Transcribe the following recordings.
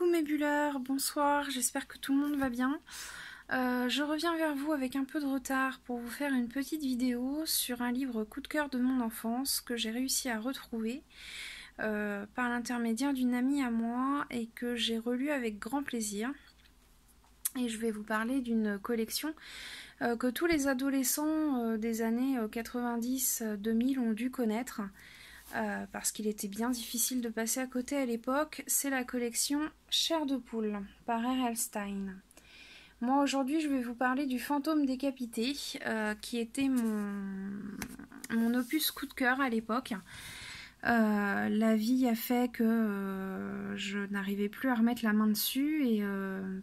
Coucou mes bulleurs, bonsoir, j'espère que tout le monde va bien. Je reviens vers vous avec un peu de retard pour vous faire une petite vidéo sur un livre coup de cœur de mon enfance que j'ai réussi à retrouver par l'intermédiaire d'une amie à moi et que j'ai relu avec grand plaisir. Et je vais vous parler d'une collection que tous les adolescents des années 90-2000 ont dû connaître. Parce qu'il était bien difficile de passer à côté à l'époque, c'est la collection Chair de poule par R.L. Stine. Moi aujourd'hui je vais vous parler du Fantôme décapité qui était mon opus coup de cœur à l'époque. La vie a fait que je n'arrivais plus à remettre la main dessus et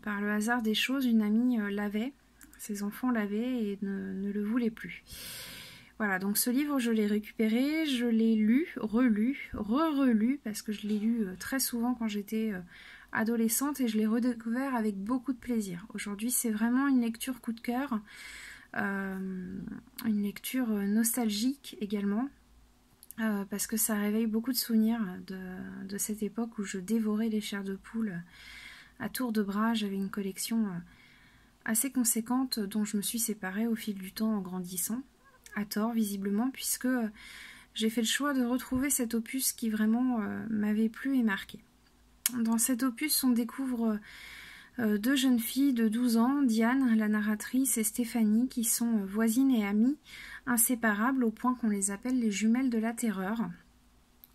par le hasard des choses, une amie l'avait, ses enfants l'avaient et ne le voulaient plus. Voilà, donc ce livre, je l'ai récupéré, je l'ai lu, relu, re-relu, parce que je l'ai lu très souvent quand j'étais adolescente et je l'ai redécouvert avec beaucoup de plaisir. Aujourd'hui, c'est vraiment une lecture coup de cœur, une lecture nostalgique également, parce que ça réveille beaucoup de souvenirs de cette époque où je dévorais les chairs de poule à tour de bras. J'avais une collection assez conséquente dont je me suis séparée au fil du temps en grandissant. À tort visiblement, puisque j'ai fait le choix de retrouver cet opus qui vraiment m'avait plu et marqué. Dans cet opus, on découvre deux jeunes filles de 12 ans, Diane, la narratrice, et Stéphanie, qui sont voisines et amies, inséparables au point qu'on les appelle les jumelles de la terreur.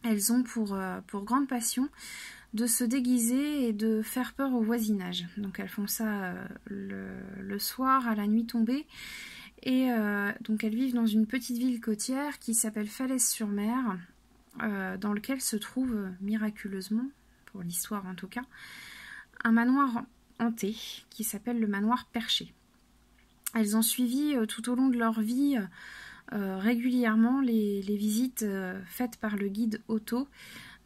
Elles ont pour grande passion de se déguiser et de faire peur au voisinage. Donc elles font ça le soir, à la nuit tombée. Et donc elles vivent dans une petite ville côtière qui s'appelle Falaise-sur-Mer, dans lequel se trouve miraculeusement, pour l'histoire en tout cas, un manoir hanté qui s'appelle le manoir Perché. Elles ont suivi tout au long de leur vie régulièrement les visites faites par le guide Otto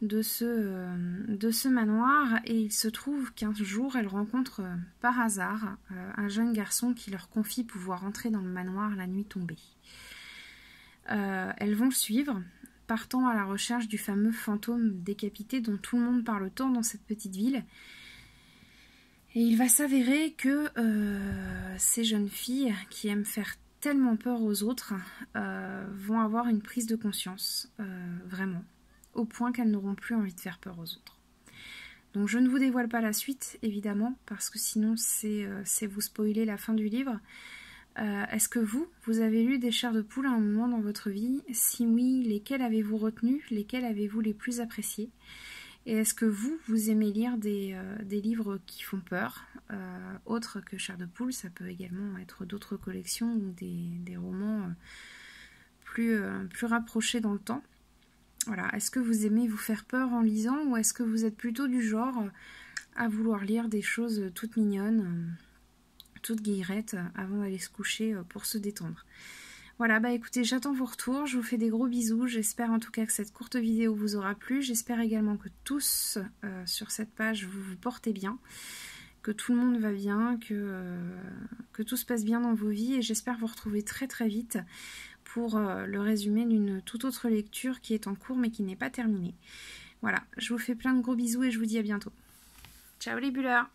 de ce manoir, et il se trouve qu'un jour elles rencontrent par hasard un jeune garçon qui leur confie pouvoir entrer dans le manoir la nuit tombée. Elles vont le suivre, partant à la recherche du fameux fantôme décapité dont tout le monde parle tant dans cette petite ville. Et il va s'avérer que ces jeunes filles qui aiment faire tellement peur aux autres vont avoir une prise de conscience, vraiment, au point qu'elles n'auront plus envie de faire peur aux autres. Donc je ne vous dévoile pas la suite, évidemment, parce que sinon c'est vous spoiler la fin du livre. Est-ce que vous avez lu des chairs de poule à un moment dans votre vie? Si oui, lesquels avez-vous retenu? Lesquels avez-vous les plus appréciés? Et est-ce que vous aimez lire des livres qui font peur, autres que Chair de poule? Ça peut également être d'autres collections ou des romans plus rapprochés dans le temps. Voilà. Est-ce que vous aimez vous faire peur en lisant, ou est-ce que vous êtes plutôt du genre à vouloir lire des choses toutes mignonnes, toutes guillerettes avant d'aller se coucher pour se détendre? Voilà, bah écoutez, j'attends vos retours, je vous fais des gros bisous, j'espère en tout cas que cette courte vidéo vous aura plu, j'espère également que tous sur cette page vous portez bien, que tout le monde va bien, que tout se passe bien dans vos vies, et j'espère vous retrouver très très vite pour le résumé d'une toute autre lecture qui est en cours mais qui n'est pas terminée. Voilà, je vous fais plein de gros bisous et je vous dis à bientôt. Ciao les bulleurs!